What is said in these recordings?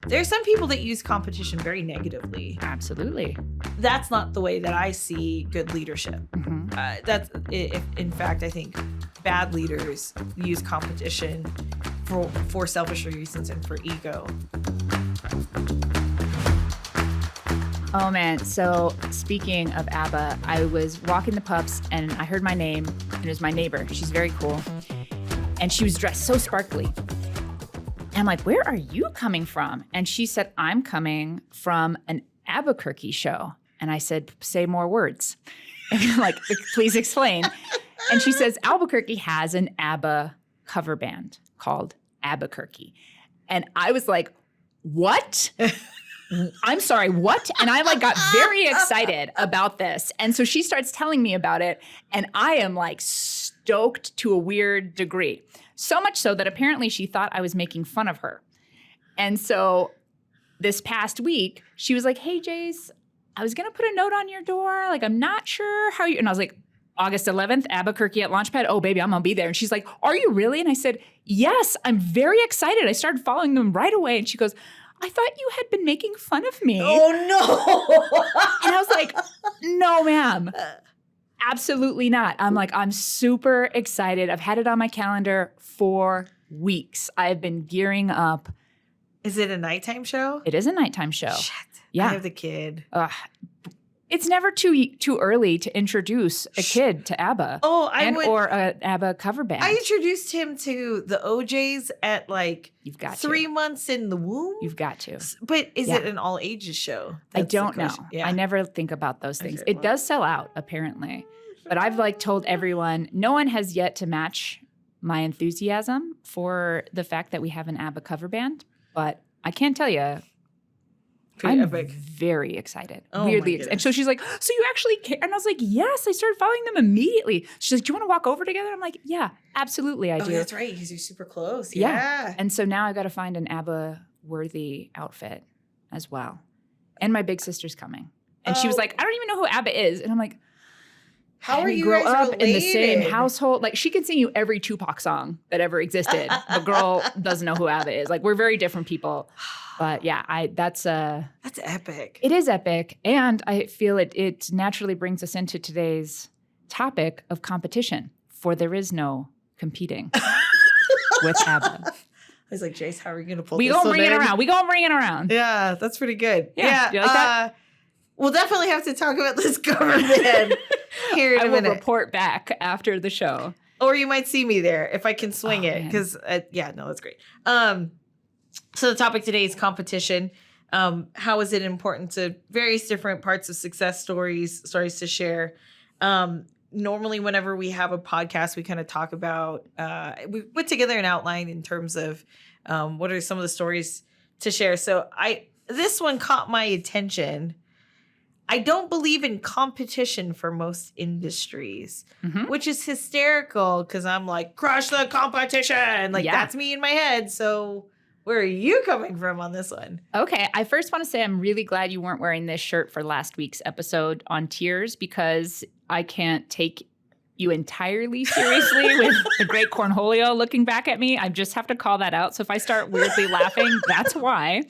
There are some people that use competition very negatively. Absolutely. That's not the way that I see good leadership. In fact, I think bad leaders use competition for selfish reasons and for ego. Oh man, so speaking of ABBA, I was walking the pups and I heard my name, and it was my neighbor. She's very cool. And she was dressed so sparkly. And I'm like, where are you coming from? And she said, I'm coming from an Albuquerque show. And I said, say more words. And I'm like, please explain. And she says, Albuquerque has an ABBA cover band called Albuquerque. And I was like, what? I'm sorry, what? And I got very excited about this. And so she starts telling me about it. And I am stoked to a weird degree. So much so that apparently she thought I was making fun of her. And so this past week, she was like, hey, Jace, I was going to put a note on your door. I'm not sure how you, and I was like, August 11th, Albuquerque at Launchpad. Oh, baby, I'm going to be there. And she's like, are you really? And I said, yes, I'm very excited. I started following them right away. And she goes, I thought you had been making fun of me. Oh, no. And I was like, no, ma'am. Absolutely not. I'm super excited. I've had it on my calendar for weeks. I've been gearing up. Is it a nighttime show? It is a nighttime show. Shit. Yeah. I have the kid. It's never too early to introduce a kid to ABBA. Oh, or an ABBA cover band. I introduced him to the OJs at You've got 3 months in the womb. You've got to. But is it an all ages show? I don't know. Yeah. I never think about those things. It does sell out apparently. But I've told everyone, no one has yet to match my enthusiasm for the fact that we have an ABBA cover band. But I can't tell you. I'm very excited. Oh, weirdly excited. And so she's like, so you actually care? And I was like, yes, I started following them immediately. She's like, do you want to walk over together? I'm like, yeah, absolutely I do. That's right, because you're super close. Yeah. And so now I've got to find an ABBA-worthy outfit as well. And my big sister's coming. And she was like, I don't even know who ABBA is. And I'm like, how are you grow guys up related? in the same household? She can sing you every Tupac song that ever existed. The girl doesn't know who ABBA is. We're very different people. But yeah, that's epic. It is epic. And I feel it naturally brings us into today's topic of competition, for there is no competing with ABBA. I was like, Jace, how are we going to pull this one in? We gonna bring it around. Yeah, that's pretty good. Yeah. Do you like that? We'll definitely have to talk about this cover band here in a minute. I will report back after the show. Or you might see me there if I can swing it. Because, that's great. So the topic today is competition. How is it important to various different parts of success stories to share? Normally, whenever we have a podcast, we kind of talk about, we put together an outline in terms of what are some of the stories to share. So this one caught my attention. I don't believe in competition for most industries, which is hysterical because I'm like, crush the competition. That's me in my head. So where are you coming from on this one? Okay. I first want to say I'm really glad you weren't wearing this shirt for last week's episode on tears, because I can't take you entirely seriously with the great Cornholio looking back at me. I just have to call that out. So if I start weirdly laughing, that's why.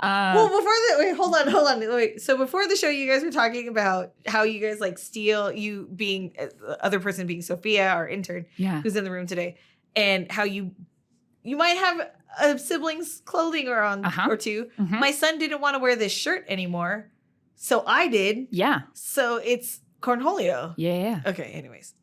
Well, hold on. Wait. So before the show, you guys were talking about how you guys steal, you being the other person being Sophia, our intern, who's in the room today, and how you might have a sibling's clothing or two. Mm-hmm. My son didn't want to wear this shirt anymore, so I did. Yeah. So it's Cornholio. Yeah. Okay. Anyways,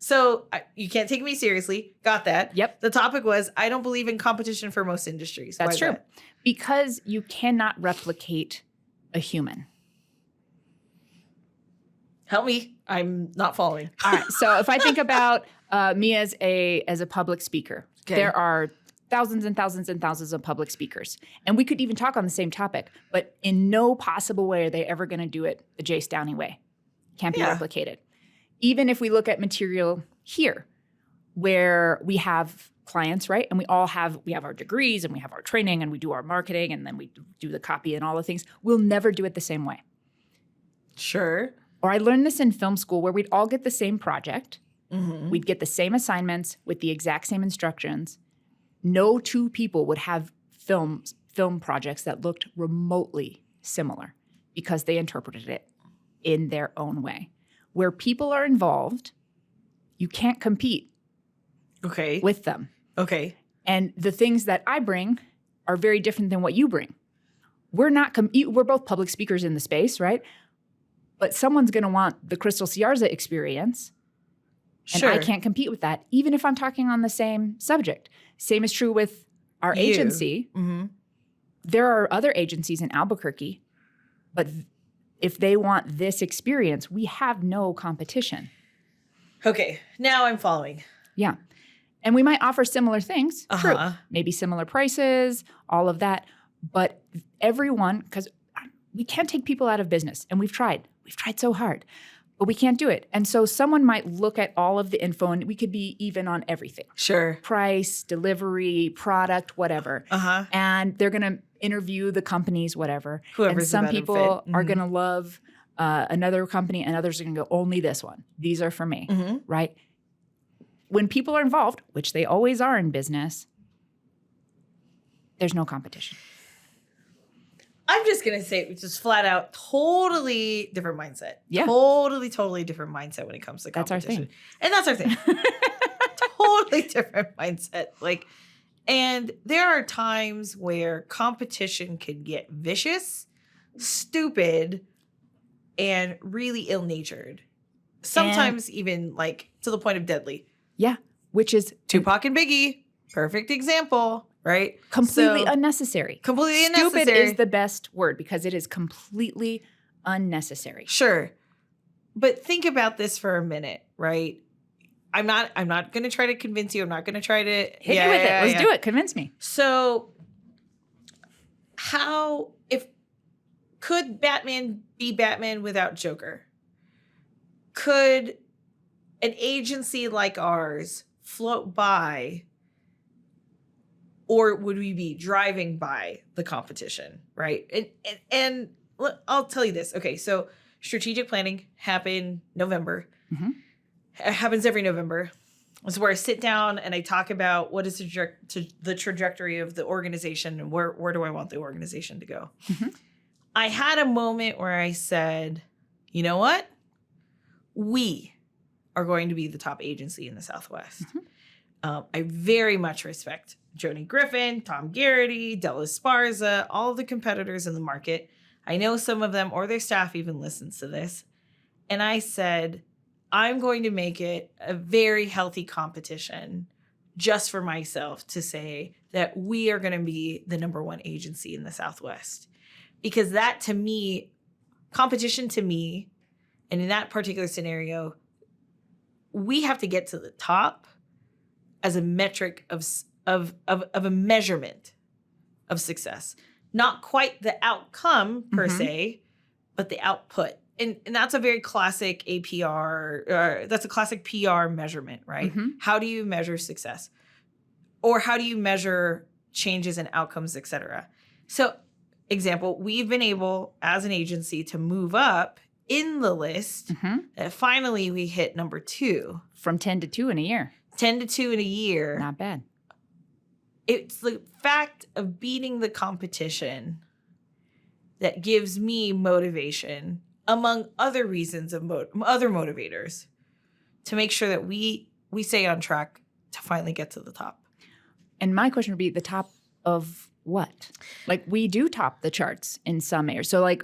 so you can't take me seriously. Got that. Yep. The topic was, I don't believe in competition for most industries. That's true. Because you cannot replicate a human. Help me. I'm not following. All right. So if I think about me as a public speaker, there are thousands and thousands and thousands of public speakers. And we could even talk on the same topic, but in no possible way are they ever going to do it the Jace Downey way. Can't be replicated. Even if we look at material here, where we have clients, right? And we have our degrees and we have our training and we do our marketing and then we do the copy and all the things. We'll never do it the same way. Sure. Or I learned this in film school where we'd all get the same project. Mm-hmm. We'd get the same assignments with the exact same instructions. No two people would have films film projects that looked remotely similar because they interpreted it in their own way. Where people are involved, you can't compete with them. Okay. And the things that I bring are very different than what you bring. We're both public speakers in the space, right? But someone's going to want the Kristelle Siarza experience. And I can't compete with that, even if I'm talking on the same subject. Same is true with our agency. Mm-hmm. There are other agencies in Albuquerque, but if they want this experience, we have no competition. Okay, now I'm following. Yeah. And we might offer similar things, true. Maybe similar prices, all of that. But everyone, because we can't take people out of business. And we've tried so hard, but we can't do it. And so someone might look at all of the info, and we could be even on everything. Sure. Price, delivery, product, whatever. And they're going to interview the companies, whatever. Whoever's and some people fit. are going to love another company, and others are going to go, only this one. These are for me, right? When people are involved, which they always are in business, there's no competition. I'm just going to say, just flat out, totally different mindset. Yeah. Totally different mindset when it comes to competition. That's our thing. Totally different mindset. And there are times where competition can get vicious, stupid, and really ill-natured. Sometimes even to the point of deadly. Yeah, which is Tupac and Biggie, perfect example, right? Completely unnecessary. Completely unnecessary. Stupid is the best word because it is completely unnecessary. Sure. But think about this for a minute, right? I'm not going to try to convince you. I'm not going to try to hit me with it. Let's do it. Convince me. So could Batman be Batman without Joker? Could an agency like ours float by, or would we be driving by the competition, right? And I'll tell you this. Okay, so strategic planning happened November. It happens every November. It's where I sit down and I talk about what is the trajectory of the organization and where do I want the organization to go. I had a moment where I said, you know what? We are going to be the top agency in the Southwest. I very much respect Joni Griffin, Tom Garrity, Della Esparza, all the competitors in the market. I know some of them or their staff even listens to this. And I said, I'm going to make it a very healthy competition just for myself to say that we are going to be the number one agency in the Southwest. Because that to me, competition to me, and in that particular scenario, we have to get to the top as a metric of a measurement of success. Not quite the outcome per se, but the output. And that's a very classic APR, that's a classic PR measurement, right? How do you measure success? Or how do you measure changes in outcomes, et cetera? So, example, we've been able as an agency to move up in the list. Finally, we hit number 2. From 10 to 2 in a year. 10 to 2 in a year. Not bad. It's the fact of beating the competition that gives me motivation, among other reasons of other motivators, to make sure that we stay on track to finally get to the top. And my question would be, the top of what? We do top the charts in some areas. So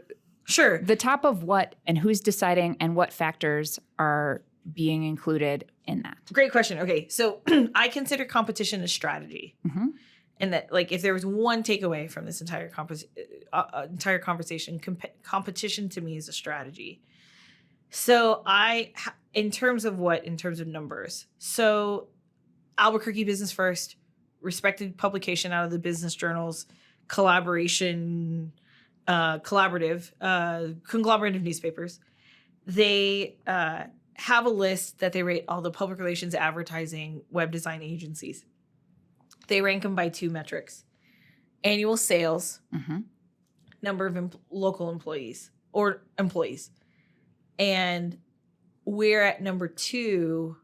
sure. The top of what, and who's deciding, and what factors are being included in that? Great question. Okay, so I consider competition a strategy. And that, if there was one takeaway from this entire conversation, competition to me is a strategy. So in terms of numbers. So Albuquerque Business First, respected publication out of the business journals, conglomerate of newspapers. They have a list that they rate all the public relations, advertising, web design agencies. They rank them by 2 metrics: annual sales, number of local employees. And we're at number 2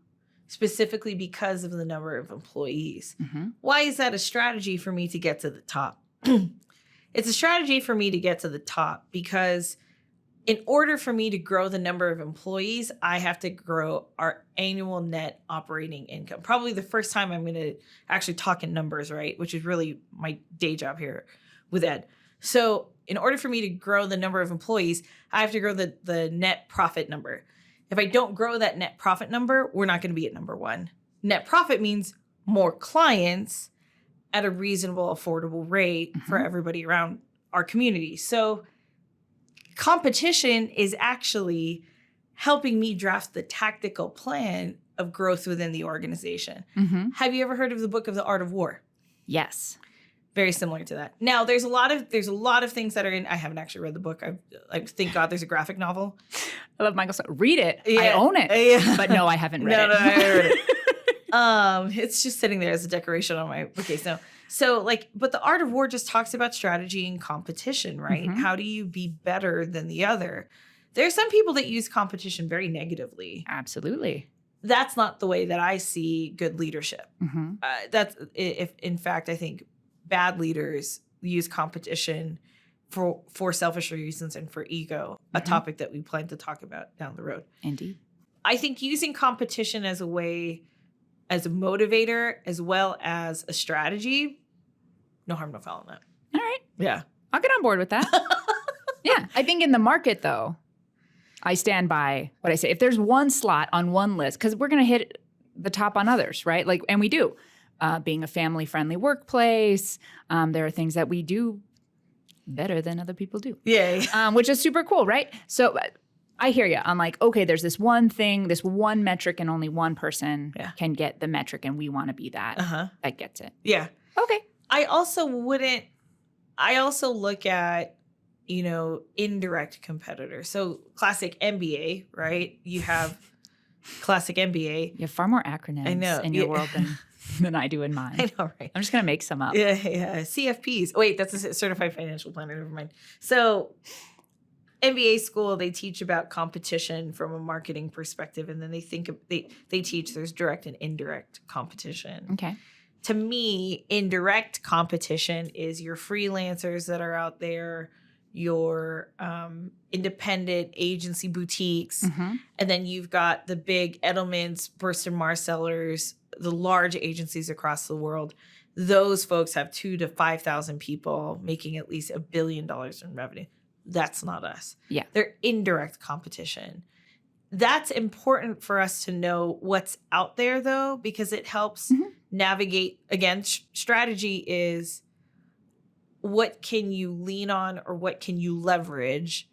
specifically because of the number of employees. Why is that a strategy for me to get to the top? It's a strategy for me to get to the top because in order for me to grow the number of employees, I have to grow our annual net operating income. Probably the first time I'm going to actually talk in numbers, right? Which is really my day job here with Ed. So in order for me to grow the number of employees, I have to grow the net profit number. If I don't grow that net profit number, we're not going to be at number one. Net profit means more clients at a reasonable, affordable rate for everybody around our community. So competition is actually helping me draft the tactical plan of growth within the organization. Have you ever heard of the book of The Art of War? Yes. Very similar to that. Now, there's a lot of things that are in. I haven't actually read the book. I thank God there's a graphic novel. I love Michael. Read it. Yeah. I own it. Yeah. But no, I haven't read it. No, I haven't read it. It's just sitting there as a decoration on my bookcase. But the Art of War just talks about strategy and competition, right? How do you be better than the other? There are some people that use competition very negatively. Absolutely. That's not the way that I see good leadership. In fact, I think bad leaders use competition for selfish reasons and for ego, a topic that we plan to talk about down the road. Indeed. I think using competition as a way, as a motivator, as well as a strategy, no harm, no foul in that. All right. Yeah. I'll get on board with that. Yeah. I think in the market, though, I stand by what I say. If there's one slot on one list, because we're going to hit the top on others, right? And we do. Being a family-friendly workplace, there are things that we do better than other people do. Yeah. Which is super cool, right? So I hear you. I'm like, okay, there's this one thing, this one metric, and only one person can get the metric, and we want to be that. That gets it. Yeah. Okay. I also look at, indirect competitors. So classic MBA, right? You have classic MBA. You have far more acronyms in your world than I do in mine. I know, right? I'm just going to make some up. Yeah. CFPs. Wait, that's a certified financial planner. Never mind. So MBA school, they teach about competition from a marketing perspective, and then they teach there's direct and indirect competition. Okay. To me, indirect competition is your freelancers that are out there, your independent agency boutiques, and then you've got the big Edelmans, Burson Marcellers, the large agencies across the world. Those folks have 2,000 to 5,000 people making at least $1 billion in revenue. That's not us. Yeah. They're indirect competition. That's important for us to know what's out there, though, because it helps navigate. Again, strategy is what can you lean on or what can you leverage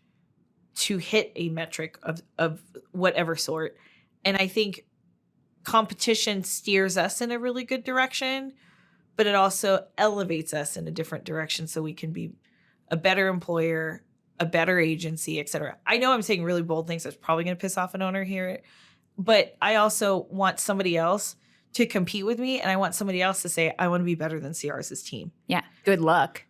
to hit a metric of whatever sort. And I think competition steers us in a really good direction, but it also elevates us in a different direction so we can be a better employer, a better agency, et cetera. I know I'm saying really bold things that's probably going to piss off an owner here, but I also want somebody else to compete with me, and I want somebody else to say, I want to be better than Siarza's team. Yeah. Good luck.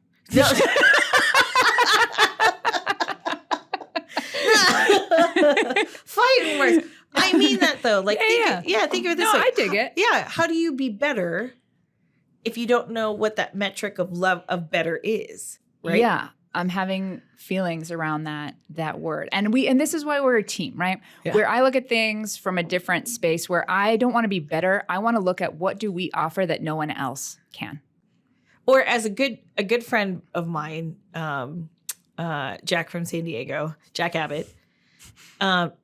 Fighting words. I mean that though. Like, think of it this way. I dig it. Yeah. How do you be better if you don't know what that metric of love of better is? Right. Yeah. I'm having feelings around that word. And this is why we're a team, right? Yeah. Where I look at things from a different space where I don't want to be better. I want to look at what do we offer that no one else can. Or as a good friend of mine, Jack from San Diego, Jack Abbott,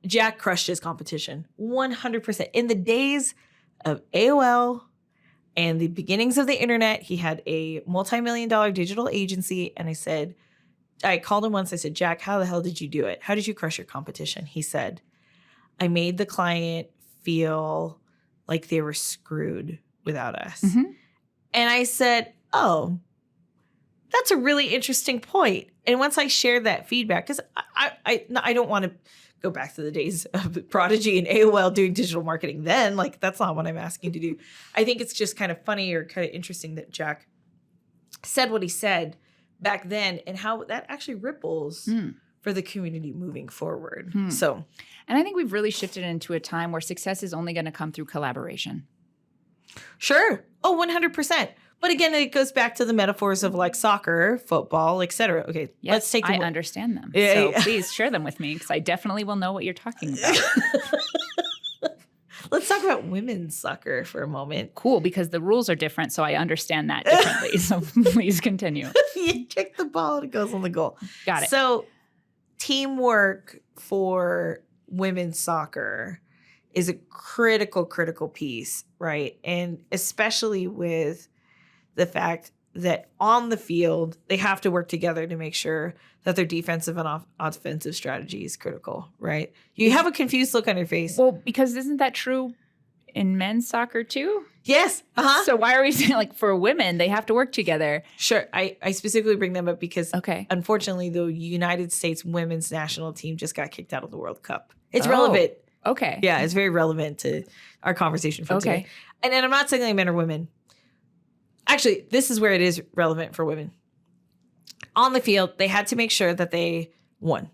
Jack crushed his competition 100%. In the days of AOL and the beginnings of the internet, he had a multi-million-dollar digital agency. And I called him once. I said, Jack, how the hell did you do it? How did you crush your competition? He said, I made the client feel like they were screwed without us. And I said, oh, that's a really interesting point. And once I shared that feedback, because I don't want to go back to the days of Prodigy and AOL doing digital marketing then. Like, that's not what I'm asking to do. I think it's just kind of funny or kind of interesting that Jack said what he said back then and how that actually ripples for the community moving forward. So, and I think we've really shifted into a time where success is only going to come through collaboration. Sure. Oh, 100%. But again, it goes back to the metaphors of like soccer, football, etc. Okay, Yes, let's take. I understand them. Yeah, So yeah. please share them with me because I definitely will know what you're talking about. Let's talk about women's soccer for a moment. Cool, because the rules are different, so I understand that differently. So please continue. You kick the ball and it goes on the goal. Got it. So teamwork for women's soccer is a critical piece, right? And especially with the fact that on the field, they have to work together to make sure that their defensive and offensive strategy is critical, right? You have a confused look on your face. Well, because isn't that true in men's soccer too? Yes. Uh-huh. So why are we saying like for women, they have to work together? Sure. I specifically bring them up because Okay. unfortunately, the United States women's national team just got kicked out of the World Cup. It's Oh. relevant. Okay. Yeah, it's very relevant to our conversation for Okay. today. And I'm not saying like men or women. Actually, this is where it is relevant for women. On the field, they had to make sure that they won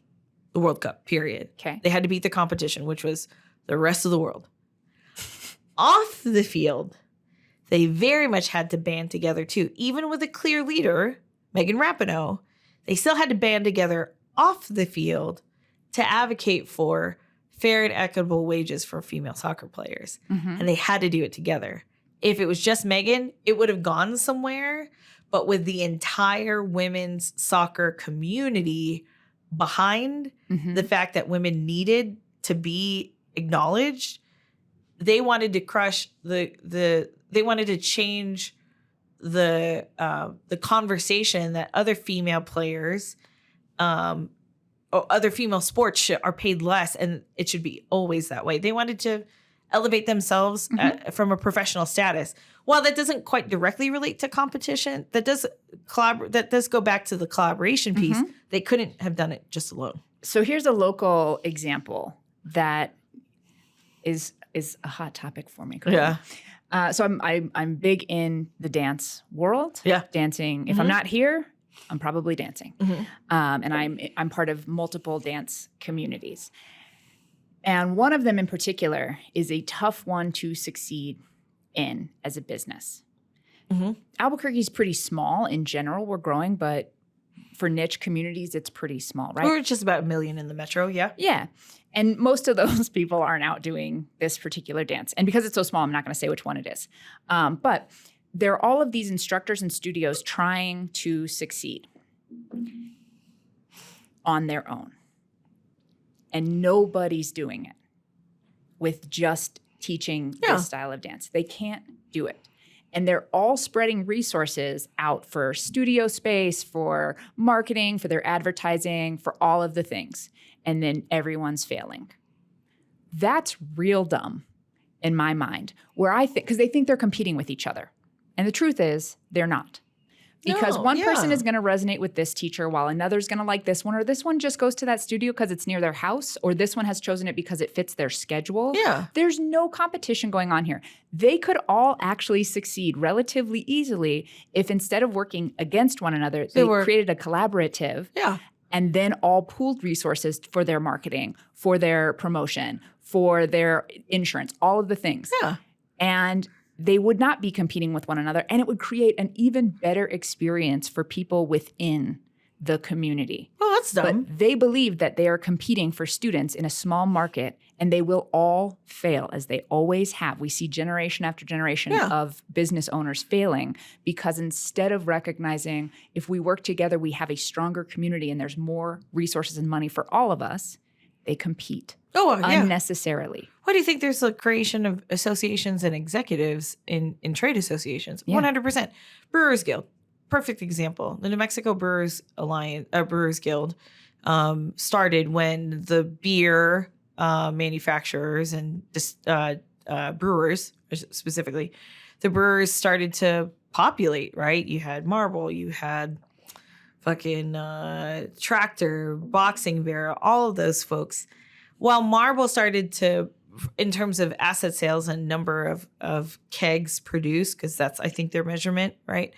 the World Cup, period. Okay. They had to beat the competition, which was the rest of the world. Off the field, they very much had to band together too. Even with a clear leader, Megan Rapinoe, they still had to band together off the field to advocate for fair and equitable wages for female soccer players. Mhm. And they had to do it together. If it was just Megan, it would have gone somewhere. But with the entire women's soccer community behind Mhm. the fact that women needed to be acknowledged, they wanted to crush they wanted to change the conversation that other female players or other female sports are paid less, and it should be always that way. They wanted to elevate themselves from a professional status. While that doesn't quite directly relate to competition, that does go back to the collaboration piece. They couldn't have done it just alone. So here's a local example that is a hot topic for me. Yeah. So I'm big in the dance world. Yeah. Dancing. If I'm not here, I'm probably dancing. And I'm part of multiple dance communities. And one of them in particular is a tough one to succeed in as a business. Albuquerque's pretty small in general. We're growing, but for niche communities, it's pretty small, right? We're just about 1 million in the metro, yeah. Yeah. And most of those people aren't out doing this particular dance. And because it's so small, I'm not going to say which one it is. But there are all of these instructors and studios trying to succeed on their own. And nobody's doing it with just teaching this style of dance. They can't do it. And they're all spreading resources out for studio space, for marketing, for their advertising, for all of the things. And then everyone's failing. That's real dumb in my mind, where I think, because they think they're competing with each other. And the truth is, they're not. Because one person is going to resonate with this teacher while another's going to like this one, or this one just goes to that studio because it's near their house, or this one has chosen it because it fits their schedule. Yeah. There's no competition going on here. They could all actually succeed relatively easily if instead of working against one another, they created a collaborative and then all pooled resources for their marketing, for their promotion, for their insurance, all of the things. Yeah. And they would not be competing with one another, and it would create an even better experience for people within the community. Well, that's dumb. But they believe that they are competing for students in a small market, and they will all fail, as they always have. We see generation after generation of business owners failing because instead of recognizing if we work together, we have a stronger community and there's more resources and money for all of us, they compete unnecessarily. Why do you think there's a creation of associations and executives in trade associations? 100%. Brewers Guild, perfect example. The New Mexico Brewers Guild started when the beer manufacturers and brewers, specifically, the brewers started to populate, right? You had Marble, you had fucking Tractor, Boxing Bear, all of those folks. While Marble started to, in terms of asset sales and number of kegs produced, because that's, I think, their measurement, right?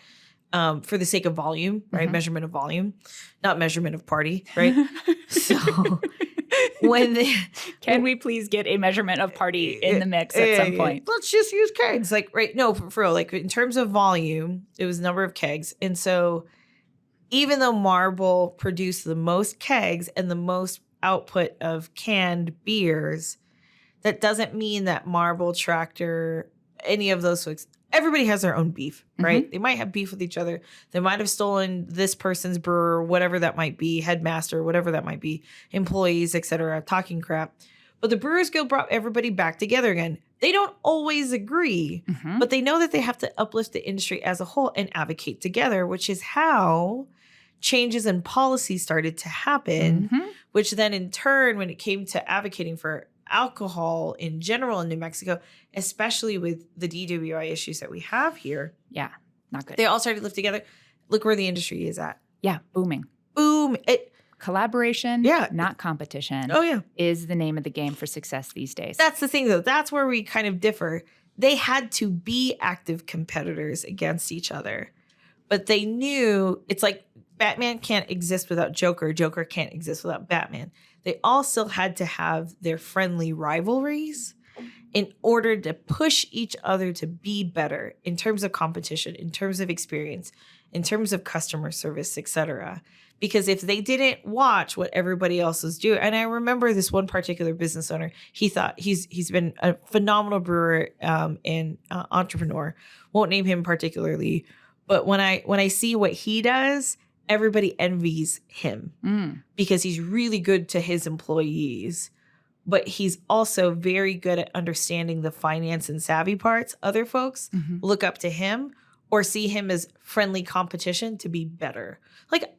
For the sake of volume, right? Measurement of volume, not measurement of party, right? So when they, Can we please get a measurement of party in the mix at some point? Let's just use kegs. Like, right. No, for real. Like, in terms of volume, it was number of kegs. And so even though Marble produced the most kegs and the most output of canned beers, that doesn't mean that Marble, Tractor, any of those folks, everybody has their own beef, right? They might have beef with each other. They might have stolen this person's brewer, whatever that might be, headmaster, whatever that might be, employees, etc., talking crap. But the Brewers Guild brought everybody back together again. They don't always agree, but they know that they have to uplift the industry as a whole and advocate together, which is how changes in policy started to happen, which then in turn, when it came to advocating for alcohol in general in New Mexico, especially with the DWI issues that we have here. Yeah, not good. They all started to live together. Look where the industry is at. Yeah, booming. Boom. Collaboration, not competition, is the name of the game for success these days. That's the thing, though. That's where we kind of differ. They had to be active competitors against each other. But they knew it's like Batman can't exist without Joker. Joker can't exist without Batman. They all still had to have their friendly rivalries in order to push each other to be better in terms of competition, in terms of experience, in terms of customer service, etc. Because if they didn't watch what everybody else was doing, and I remember this one particular business owner, he thought he's been a phenomenal brewer and entrepreneur. Won't name him particularly, but when I see what he does, everybody envies him because he's really good to his employees, but he's also very good at understanding the finance and savvy parts. Other folks look up to him or see him as friendly competition to be better. Like,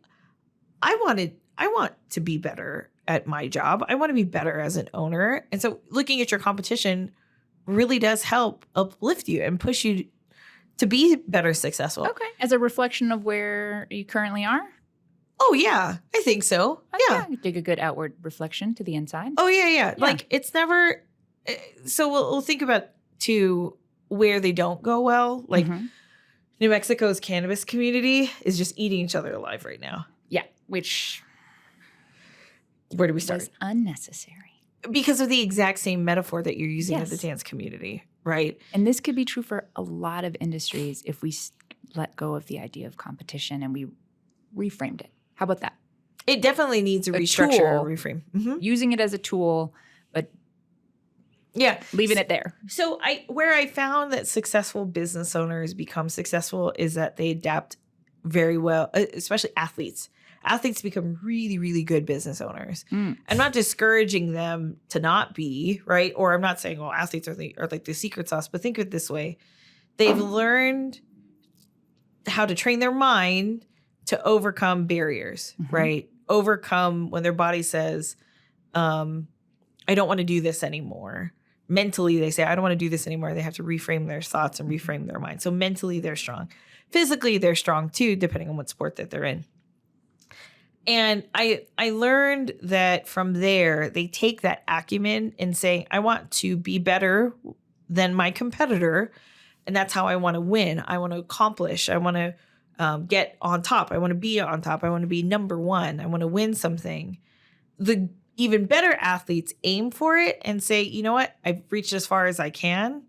I want to be better at my job. I want to be better as an owner. And so looking at your competition really does help uplift you and push you to be better successful. Okay. As a reflection of where you currently are? Oh, yeah. I think so. Yeah. You take a good outward reflection to the inside. Oh, yeah. Like, it's never... So we'll think about, too, where they don't go well. Like, New Mexico's cannabis community is just eating each other alive right now. Yeah, which... Where do we start? Was unnecessary. Because of the exact same metaphor that you're using of the dance community, right? And this could be true for a lot of industries if we let go of the idea of competition and we reframed it. How about that? It definitely needs a restructure or reframe. Using it as a tool, but leaving it there. So where I found that successful business owners become successful is that they adapt very well, especially athletes. Athletes become really, really good business owners. I'm not discouraging them to not be, right? Or I'm not saying, athletes are like the secret sauce, but think of it this way. They've learned how to train their mind to overcome barriers, right? Overcome when their body says, I don't want to do this anymore. Mentally, they say, I don't want to do this anymore. They have to reframe their thoughts and reframe their mind. So mentally, they're strong. Physically, they're strong too, depending on what sport that they're in. And I learned that from there, they take that acumen and say, I want to be better than my competitor. And that's how I want to win. I want to accomplish. I want to get on top. I want to be on top. I want to be number one. I want to win something. The even better athletes aim for it and say, you know what? I've reached as far as I can.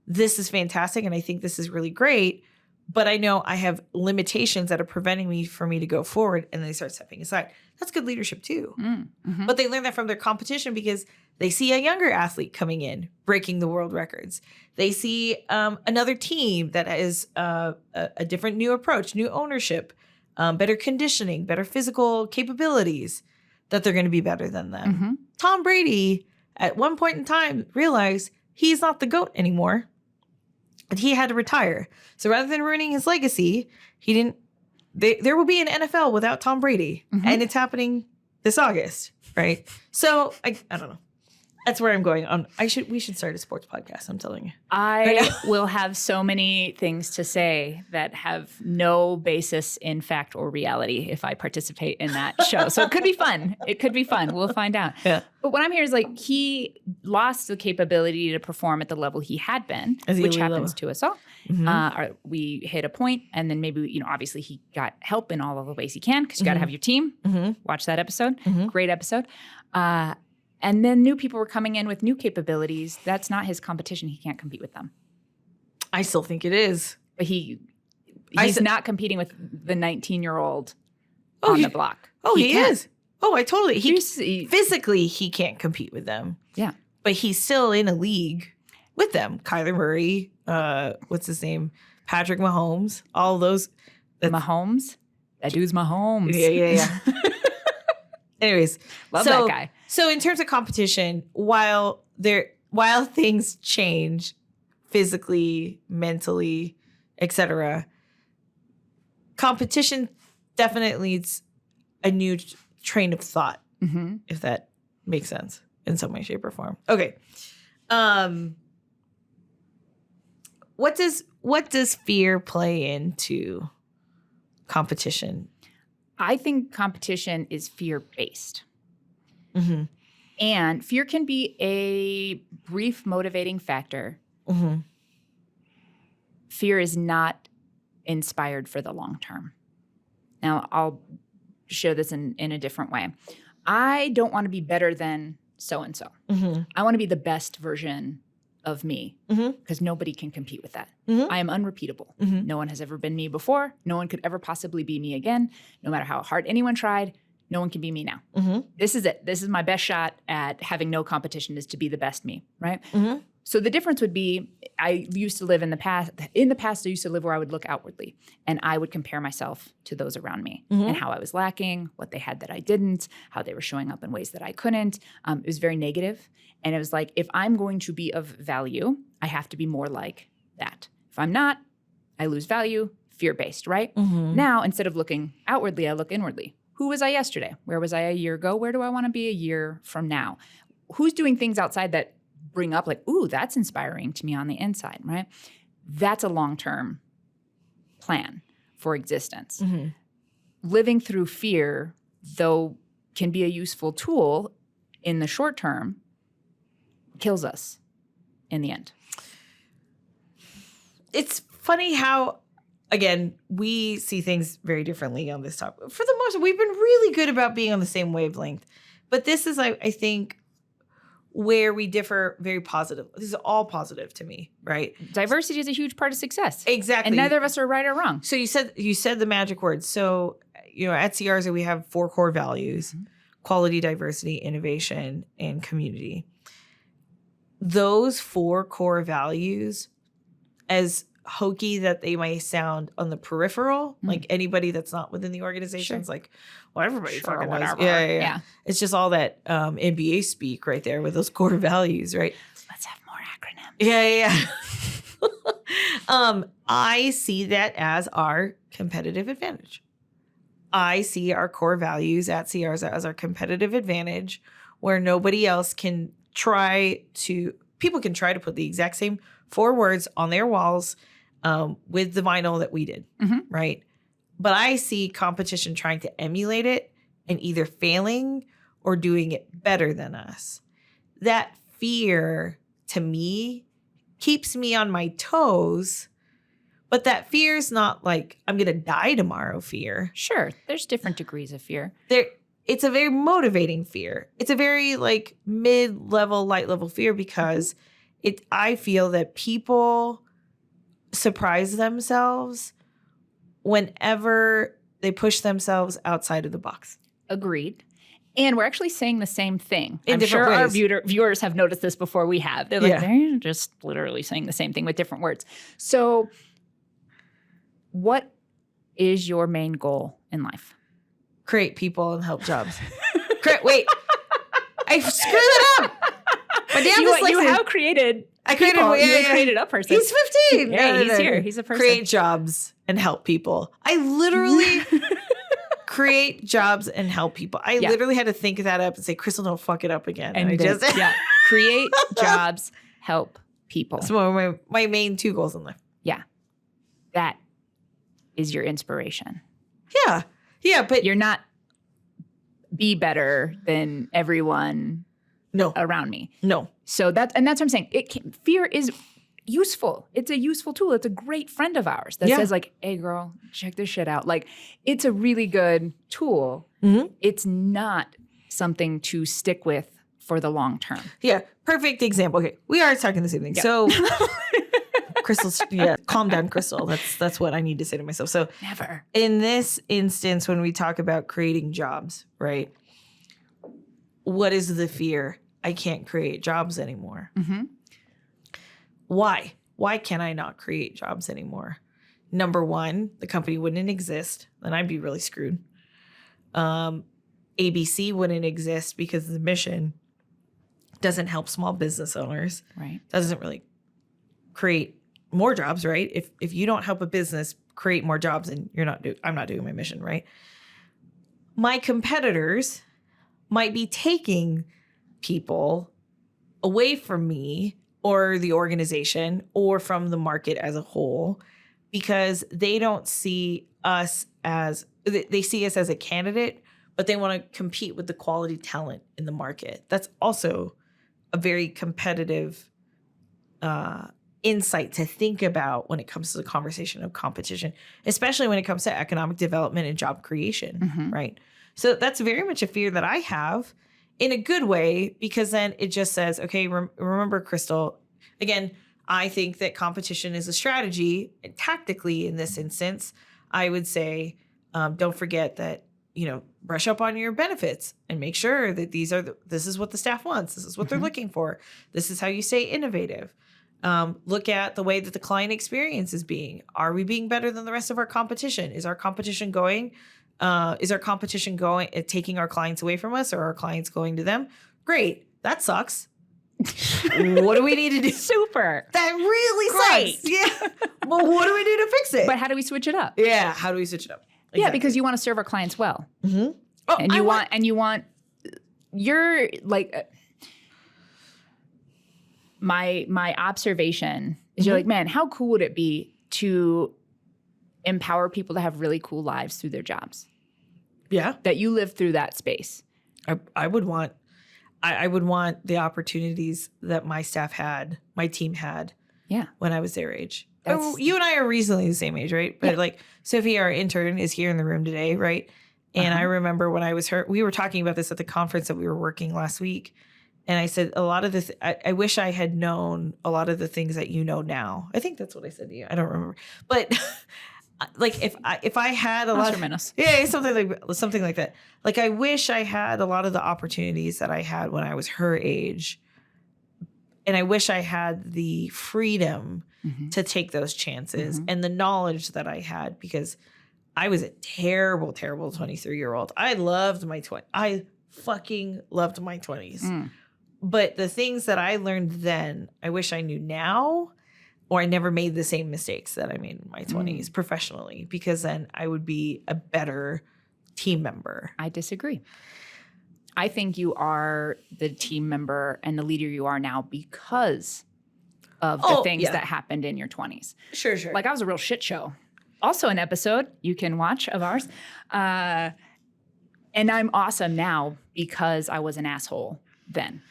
This is fantastic. And I think this is really great. But I know I have limitations that are preventing me from me to go forward. And they start stepping aside. That's good leadership too. But they learn that from their competition because they see a younger athlete coming in, breaking the world records. They see another team that has a different new approach, new ownership, better conditioning, better physical capabilities, that they're going to be better than them. Tom Brady, at one point in time, realized he's not the GOAT anymore. And he had to retire. So rather than ruining his legacy, he didn't. There will be an NFL without Tom Brady. And it's happening this August, right? So I don't know. That's where I'm going on. We should start a sports podcast. I'm telling you. I will have so many things to say that have no basis in fact or reality if I participate in that show. So it could be fun. We'll find out. Yeah. But what I'm hearing is like he lost the capability to perform at the level he had been, which happens to us all. Mm-hmm. We hit a point, and then maybe, obviously he got help in all of the ways he can, because you got to have your team. Mm-hmm. Watch that episode. Mm-hmm. Great episode. And then new people were coming in with new capabilities. That's not his competition. He can't compete with them. I still think it is. But he's not competing with the 19-year-old on the block. Oh, he is. Oh, I totally. Physically, he can't compete with them. Yeah. But he's still in a league with them. Kyler Murray, what's his name? Patrick Mahomes, all those. Mahomes? That dude's Mahomes. Yeah. Anyways. Love that guy. So in terms of competition, while things change physically, mentally, etc., competition definitely needs a new train of thought, if that makes sense in some way, shape, or form. Okay. What does fear play into competition? I think competition is fear-based. Mm-hmm. And fear can be a brief motivating factor. Mm-hmm. Fear is not inspired for the long term. Now, I'll show this in a different way. I don't want to be better than so-and-so. Mm-hmm. I want to be the best version of me, because nobody can compete with that. Mm-hmm. I am unrepeatable. Mm-hmm. No one has ever been me before. No one could ever possibly be me again. No matter how hard anyone tried, no one can be me now. Mm-hmm. This is it. This is my best shot at having no competition, is to be the best me, right? Mm-hmm. So the difference would be, I used to live in the past. In the past, I used to live where I would look outwardly, and I would compare myself to those around me, and how I was lacking, what they had that I didn't, how they were showing up in ways that I couldn't. It was very negative. And it was like, if I'm going to be of value, I have to be more like that. If I'm not, I lose value, fear-based, right? Mm-hmm. Now, instead of looking outwardly, I look inwardly. Who was I yesterday? Where was I a year ago? Where do I want to be a year from now? Who's doing things outside that bring up like, ooh, that's inspiring to me on the inside, right? That's a long-term plan for existence. Mm-hmm. Living through fear, though, can be a useful tool in the short term, kills us in the end. It's funny how, again, we see things very differently on this topic. For the most part, we've been really good about being on the same wavelength. But this is, I think, where we differ very positive. This is all positive to me, right? Diversity is a huge part of success. Exactly. And neither of us are right or wrong. So you said the magic words. So, at Siarza, we have 4 core values: quality, diversity, innovation, and community. Those 4 core values, as hokey that they might sound on the peripheral, like anybody that's not within the organization is like, well, everybody fucking knows. Yeah. It's just all that NBA speak right there with those core values, right? Let's have more acronyms. Yeah. I see that as our competitive advantage. I see our core values at Siarza as our competitive advantage, where nobody else can people can try to put the exact same 4 words on their walls with the vinyl that we did, right? But I see competition trying to emulate it and either failing or doing it better than us. That fear, to me, keeps me on my toes, but that fear is not like, I'm going to die tomorrow fear. Sure, there's different degrees of fear. It's a very motivating fear. It's a very like mid-level, light-level fear, because I feel that people surprise themselves whenever they push themselves outside of the box. Agreed. And we're actually saying the same thing. In different ways. Our viewers have noticed this before we have. They're like, they're just literally saying the same thing with different words. So what is your main goal in life? Create people and help jobs. Wait, I screwed it up. My dad was like, you have created. I created. You created a person. He's 15. Yeah, he's here. He's a person. Create jobs and help people. I literally create jobs and help people. I literally had to think that up and say, Kristelle, don't fuck it up again. And I just Create jobs, help people. That's one of my main 2 goals in life. Yeah. That is your inspiration. Yeah. Yeah, but You're not be better than everyone around me. No. So that's what I'm saying. Fear is useful. It's a useful tool. It's a great friend of ours that says like, hey girl, check this shit out. Like it's a really good tool. Mm-hmm. It's not something to stick with for the long term. Yeah. Perfect example. Okay. We are talking the same thing. Yep. So Kristelle, calm down, Kristelle. That's what I need to say to myself. So never. In this instance, when we talk about creating jobs, right? What is the fear? I can't create jobs anymore. Mm-hmm. Why? Why can I not create jobs anymore? Number one, the company wouldn't exist. Then I'd be really screwed. ABC wouldn't exist because the mission doesn't help small business owners. Right. Doesn't really create more jobs, right? If you don't help a business create more jobs, and I'm not doing my mission, right? My competitors might be taking people away from me or the organization or from the market as a whole because they don't see us they see us as a candidate, but they want to compete with the quality talent in the market. That's also a very competitive insight to think about when it comes to the conversation of competition, especially when it comes to economic development and job creation, right? So that's very much a fear that I have in a good way, because then it just says, okay, remember, Kristelle, again, I think that competition is a strategy. And tactically, in this instance, I would say, don't forget that, brush up on your benefits and make sure that this is what the staff wants. This is what they're looking for. This is how you stay innovative. Look at the way that the client experience is being. Are we being better than the rest of our competition? Is our competition taking our clients away from us, or are our clients going to them? Great. That sucks. What do we need to do? Super. That really sucks. Yeah. Well, what do we do to fix it? But how do we switch it up? Yeah. How do we switch it up? Exactly. Yeah, because you want to serve our clients well. Mm-hmm. You're like, my observation is you're like, man, how cool would it be to empower people to have really cool lives through their jobs? Yeah. That you live through that space. I would want the opportunities that my staff had, my team had, when I was their age. You and I are reasonably the same age, right? But like Sophie, our intern, is here in the room today, right? And I remember when I was her, we were talking about this at the conference that we were working last week. And I said, a lot of this, I wish I had known a lot of the things that you know now. I think that's what I said to you. I don't remember. But like if I had a lot of, something like that. Like I wish I had a lot of the opportunities that I had when I was her age. And I wish I had the freedom to take those chances and the knowledge that I had, because I was a terrible, terrible 23-year-old. I loved my 20s. I fucking loved my 20s. But the things that I learned then, I wish I knew now, or I never made the same mistakes that I made in my 20s professionally, because then I would be a better team member. I disagree. I think you are the team member and the leader you are now because of the things that happened in your 20s. Sure. Like I was a real shit show. Also an episode you can watch of ours. And I'm awesome now because I was an asshole then.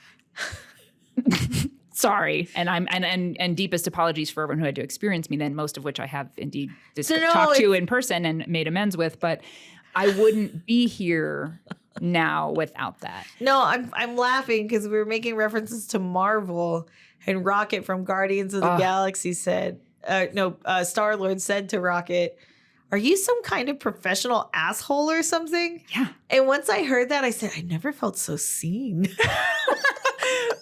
Sorry. And deepest apologies for everyone who had to experience me then, most of which I have indeed talked to in person and made amends with, but I wouldn't be here now without that. No, I'm laughing because we were making references to Marvel, and Rocket from Guardians of the Galaxy said, Star-Lord said to Rocket, "Are you some kind of professional asshole or something?" Yeah. And once I heard that, I said, I never felt so seen.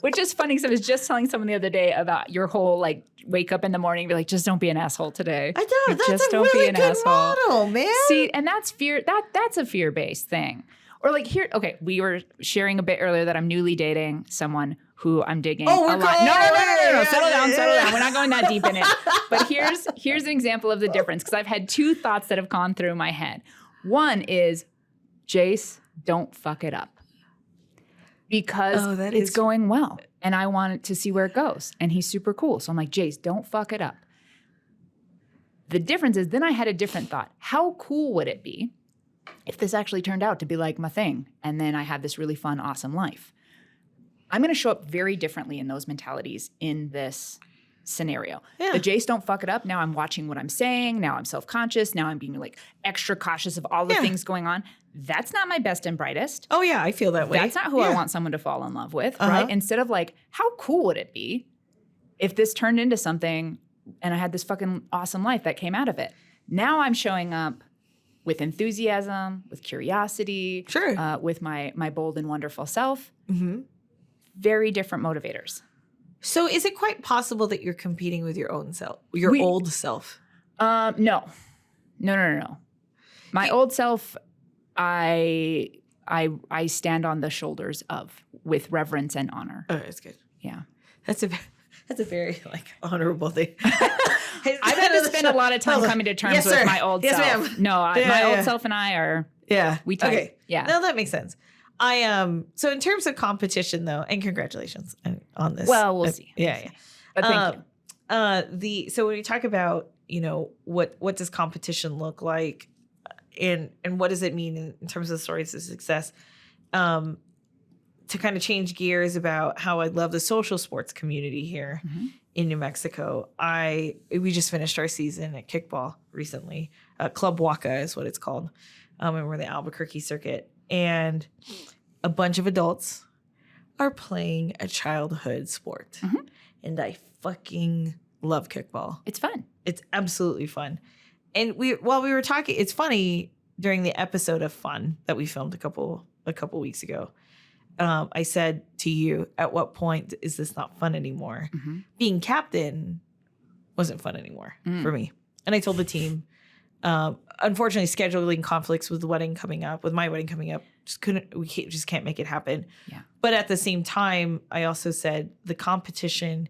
Which is funny because I was just telling someone the other day about your whole like wake up in the morning and be like, just don't be an asshole today. I don't. That's a really good model, man. See, and that's fear. That's a fear-based thing. Or like here, okay, we were sharing a bit earlier that I'm newly dating someone who I'm digging a lot. No. Settle down. We're not going that deep in it. But here's an example of the difference, because I've had two thoughts that have gone through my head. One is, Jace, don't fuck it up. because it's going well and I want to see where it goes. And he's super cool. So I'm like, Jace, don't fuck it up. The difference is then I had a different thought. How cool would it be if this actually turned out to be like my thing and then I had this really fun, awesome life? I'm going to show up very differently in those mentalities in this scenario. Yeah. The Jace, don't fuck it up. Now I'm watching what I'm saying. Now I'm self-conscious. Now I'm being like extra cautious of all the things going on. That's not my best and brightest. Oh yeah, I feel that way. That's not who I want someone to fall in love with, right? Instead of like, how cool would it be if this turned into something and I had this fucking awesome life that came out of it? Now I'm showing up with enthusiasm, with curiosity, with my bold and wonderful self. Mm-hmm. Very different motivators. So is it quite possible that you're competing with your own self, your old self? No. My old self, I stand on the shoulders of with reverence and honor. Oh, that's good. Yeah. That's a very like honorable thing. I've had to spend a lot of time coming to terms with my old self. Yes, ma'am. No, my old self and I are we tight. Okay. Yeah. No, that makes sense. So in terms of competition though, and congratulations on this. Well, we'll see. Yeah. But thank you. So when we talk about, what does competition look like and what does it mean in terms of stories of success? To kind of change gears about how I love the social sports community here in New Mexico. We just finished our season at kickball recently. Club Waka is what it's called. And we're in the Albuquerque circuit. And a bunch of adults are playing a childhood sport. Mm-hmm. And I fucking love kickball. It's fun. It's absolutely fun. And while we were talking, it's funny during the episode of Fun that we filmed a couple weeks ago. I said to you, at what point is this not fun anymore? Mm-hmm. Being captain wasn't fun anymore for me. And I told the team, unfortunately, scheduling conflicts with my wedding coming up, just can't make it happen. Yeah. But at the same time, I also said the competition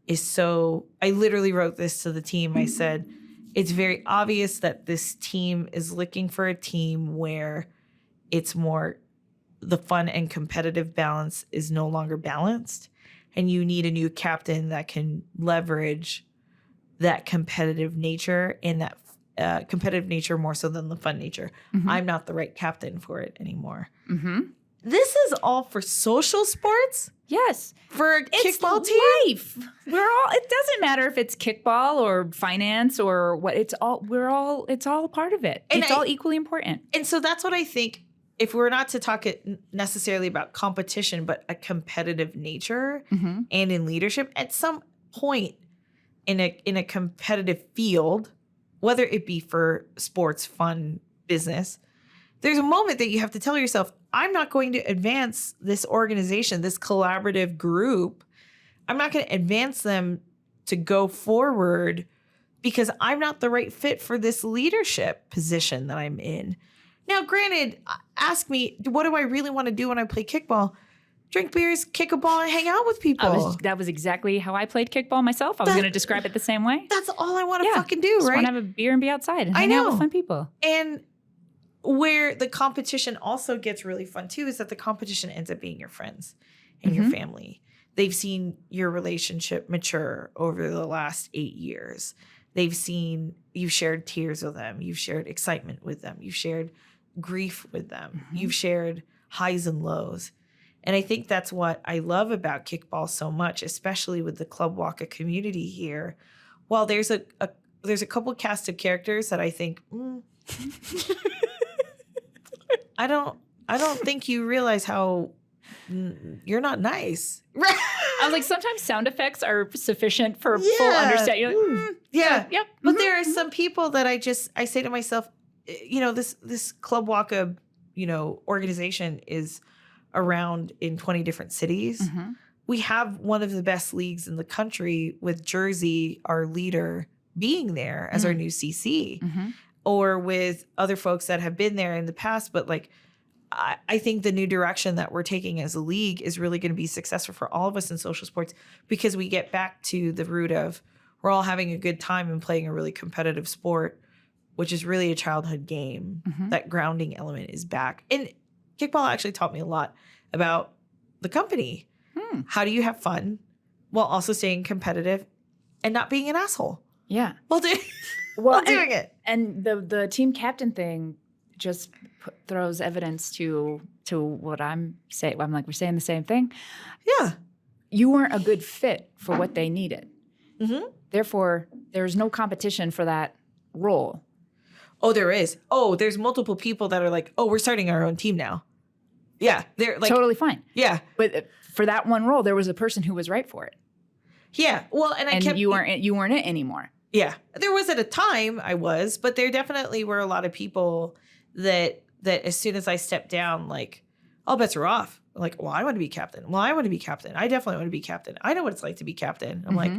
is I literally wrote this to the team. I said, it's very obvious that this team is looking for a team where it's more the fun and competitive balance is no longer balanced. And you need a new captain that can leverage that competitive nature and that competitive nature more so than the fun nature. Mm-hmm. I'm not the right captain for it anymore. Mm-hmm. This is all for social sports? Yes. For a kickball team? Life. It doesn't matter if it's kickball or finance or what, it's all part of it. And it's all equally important. And so that's what I think, if we're not to talk necessarily about competition, but a competitive nature and in leadership, at some point in a competitive field, whether it be for sports, fun, business, there's a moment that you have to tell yourself, I'm not going to advance this organization, this collaborative group. I'm not going to advance them to go forward because I'm not the right fit for this leadership position that I'm in. Now, granted, ask me, what do I really want to do when I play kickball? Drink beers, kick a ball, and hang out with people. That was exactly how I played kickball myself. I was going to describe it the same way. That's all I want to fucking do, right? I want to have a beer and be outside and hang out with fun people. And where the competition also gets really fun, too, is that the competition ends up being your friends and your family. They've seen your relationship mature over the last 8 years. They've seen you've shared tears with them. You've shared excitement with them. You've shared grief with them. You've shared highs and lows. And I think that's what I love about kickball so much, especially with the Club Waka community here. While there's a couple cast of characters that I think, I don't think you realize how you're not nice. I was like, sometimes sound effects are sufficient for full understanding. You're like, yep. But there are some people that I say to myself, this Club Waka, organization is around in 20 different cities. Mm-hmm. We have one of the best leagues in the country with Jersey, our leader, being there as our new CC, or with other folks that have been there in the past. But I think the new direction that we're taking as a league is really going to be successful for all of us in social sports because we get back to the root of we're all having a good time and playing a really competitive sport, which is really a childhood game. That grounding element is back. And kickball actually taught me a lot about the company. How do you have fun while also staying competitive and not being an asshole? Yeah. While doing it. And the team captain thing just throws evidence to what I'm saying. I'm like, we're saying the same thing. Yeah. You weren't a good fit for what they needed. Mm-hmm. Therefore, there's no competition for that role. Oh, there is. Oh, there's multiple people that are like, oh, we're starting our own team now. Yeah. They're like Totally fine. Yeah. But for that one role, there was a person who was right for it. Yeah. Well, and you weren't it anymore. Yeah. There was at a time I was, but there definitely were a lot of people that as soon as I stepped down, like, all bets are off. Like, well, I want to be captain. Well, I want to be captain. I definitely want to be captain. I know what it's like to be captain. I'm like,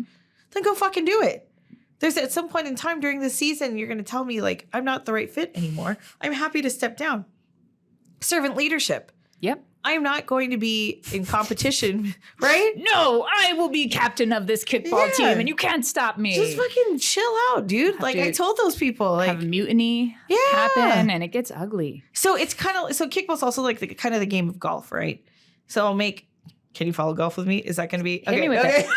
then go fucking do it. There's at some point in time during the season, you're going to tell me, like, I'm not the right fit anymore. I'm happy to step down. Servant leadership. Yep. I'm not going to be in competition, right? No, I will be captain of this kickball team, and you can't stop me. Just fucking chill out, dude. Like, I told those people, like, have a mutiny happen, and it gets ugly. So it's kind of kickball's also like kind of the game of golf, right? So I'll make. Can you follow golf with me? Is that going to be okay? Okay.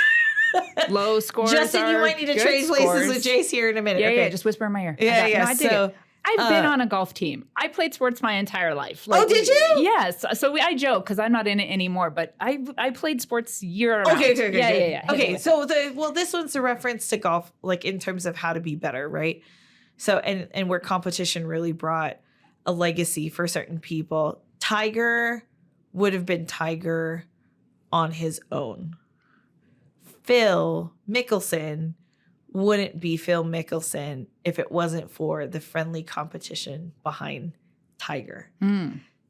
Low scores. Justin, you might need to trade places with Jace here in a minute. Yeah, okay. yeah. Just whisper in my ear. Yeah, yeah. No, I dig it. I've been on a golf team. I played sports my entire life. Like, oh, did you? Yes. So I joke because I'm not in it anymore, but I played sports year round. Okay. Yeah. Okay, so this one's a reference to golf, like in terms of how to be better, right? So and where competition really brought a legacy for certain people. Tiger would have been Tiger on his own. Phil Mickelson wouldn't be Phil Mickelson if it wasn't for the friendly competition behind Tiger.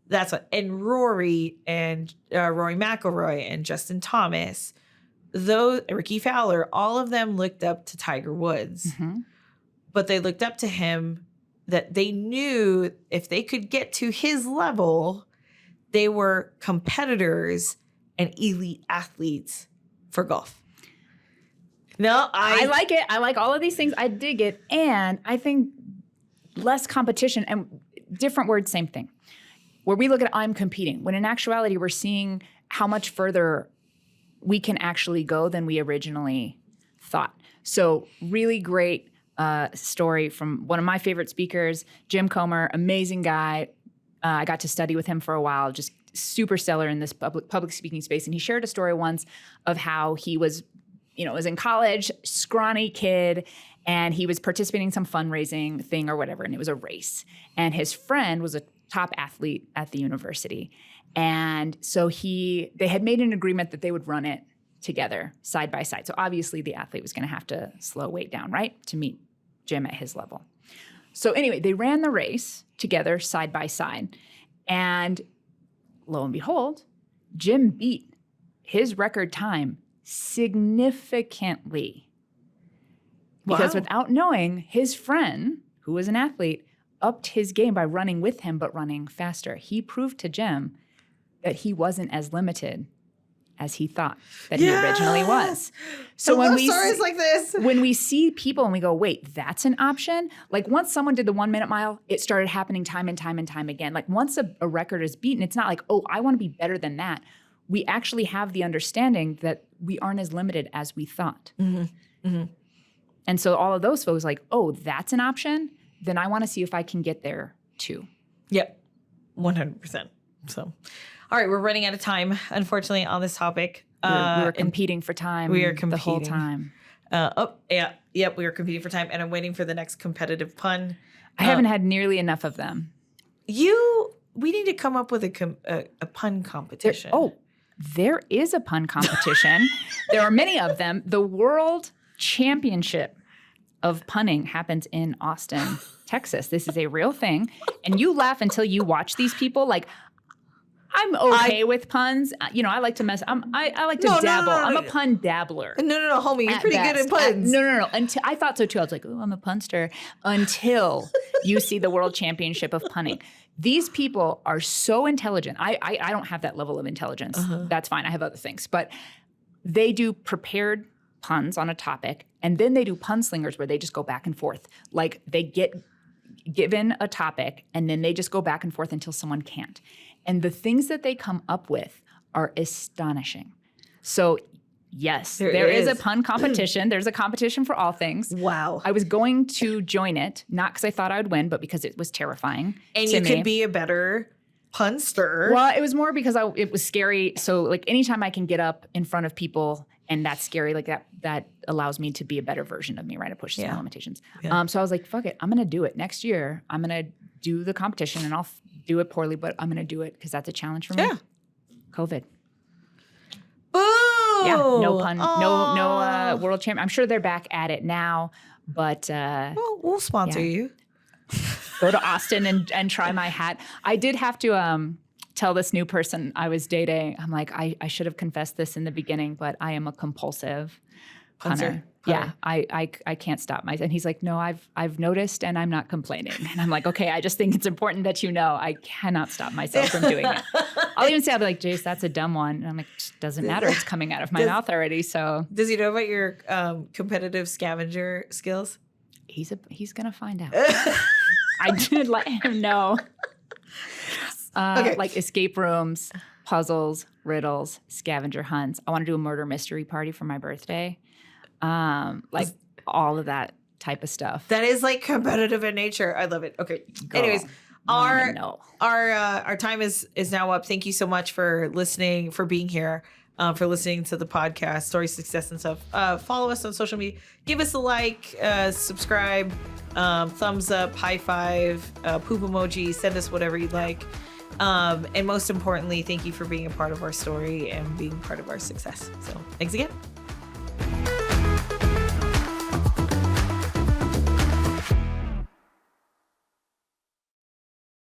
That's what, and Rory McIlroy and Justin Thomas, Ricky Fowler, all of them looked up to Tiger Woods, but they looked up to him that they knew if they could get to his level, they were competitors and elite athletes for golf. No, I like it. I like all of these things. I dig it. And I think less competition and different words, same thing. Where we look at I'm competing, when in actuality, we're seeing how much further we can actually go than we originally thought. So really great story from one of my favorite speakers, Jim Comer, amazing guy. I got to study with him for a while, just super stellar in this public speaking space. And he shared a story once of how he was in college, scrawny kid, and he was participating in some fundraising thing or whatever, and it was a race. And his friend was a top athlete at the university. And so they had made an agreement that they would run it together, side by side. So obviously the athlete was going to have to slow weight down, right, to meet Jim at his level. So anyway, they ran the race together, side by side. And lo and behold, Jim beat his record time significantly. Because without knowing, his friend, who was an athlete, upped his game by running with him, but running faster. He proved to Jim that he wasn't as limited as he thought that he originally was. So when we stories like this, when we see people and we go, wait, that's an option. Like once someone did the 1 minute mile, it started happening time and time and time again. Like once a record is beaten, it's not like, oh, I want to be better than that. We actually have the understanding that we aren't as limited as we thought. And so all of those folks like, oh, that's an option? Then I want to see if I can get there too. Yep, 100%. So, all right, we're running out of time, unfortunately, on this topic. We were competing for time the whole time. We were competing for time, and I'm waiting for the next competitive pun. I haven't had nearly enough of them. We need to come up with a pun competition. There is a pun competition. There are many of them. The World Championship of Punning happens in Austin, Texas. This is a real thing. And you laugh until you watch these people. Like, I'm okay with puns. I like to mess. I like to dabble. No. I'm a pun dabbler. No, homie. You're pretty good at puns. No. Until I thought so too. I was like, oh, I'm a punster. Until you see the World Championship of Punning. These people are so intelligent. I don't have that level of intelligence. That's fine. I have other things. But they do prepared puns on a topic, and then they do pun slingers where they just go back and forth. Like they get given a topic, and then they just go back and forth until someone can't. And the things that they come up with are astonishing. So yes, There there is a is. pun competition. There's a competition for all things. Wow. I was going to join it, not because I thought I would win, but because it was terrifying. And to you me. could be a better punster. Well, it was more because it was scary. So like anytime I can get up in front of people and that's scary, like that allows me to be a better version of me, right? It pushes my limitations. Yeah. So I was like, fuck it. I'm going to do it next year. I'm going to do the competition and I'll do it poorly, but I'm going to do it because that's a challenge for me. Yeah. COVID. Boo! Yeah, no pun, no world champion. I'm sure they're back at it now, but Well, we'll sponsor you. go to Austin and try my hat. I did have to tell this new person I was dating. I'm like, I should have confessed this in the beginning, but I am a compulsive punter. Yeah, I can't stop myself. And he's like, no, I've noticed and I'm not complaining. And I'm like, okay, I just think it's important that you know I cannot stop myself from doing it. I'll even say, I'll be like, Jace, that's a dumb one. And I'm like, doesn't matter. It's coming out of my mouth already. So Does he know about your competitive scavenger skills? he's going to find out. I did let him know. Okay. Like escape rooms, puzzles, riddles, scavenger hunts. I want to do a murder mystery party for my birthday. Like all of that type of stuff. That is like competitive in nature. I love it. Okay. Girl, Anyways, you don't even know. our time is now up. Thank you so much for listening, for being here, for listening to the podcast, Story, Success, and stuff. Follow us on social media. Give us a like, subscribe, thumbs up, high five, poop emoji. Send us whatever you'd like. And most importantly, thank you for being a part of our story and being part of our success. So thanks again.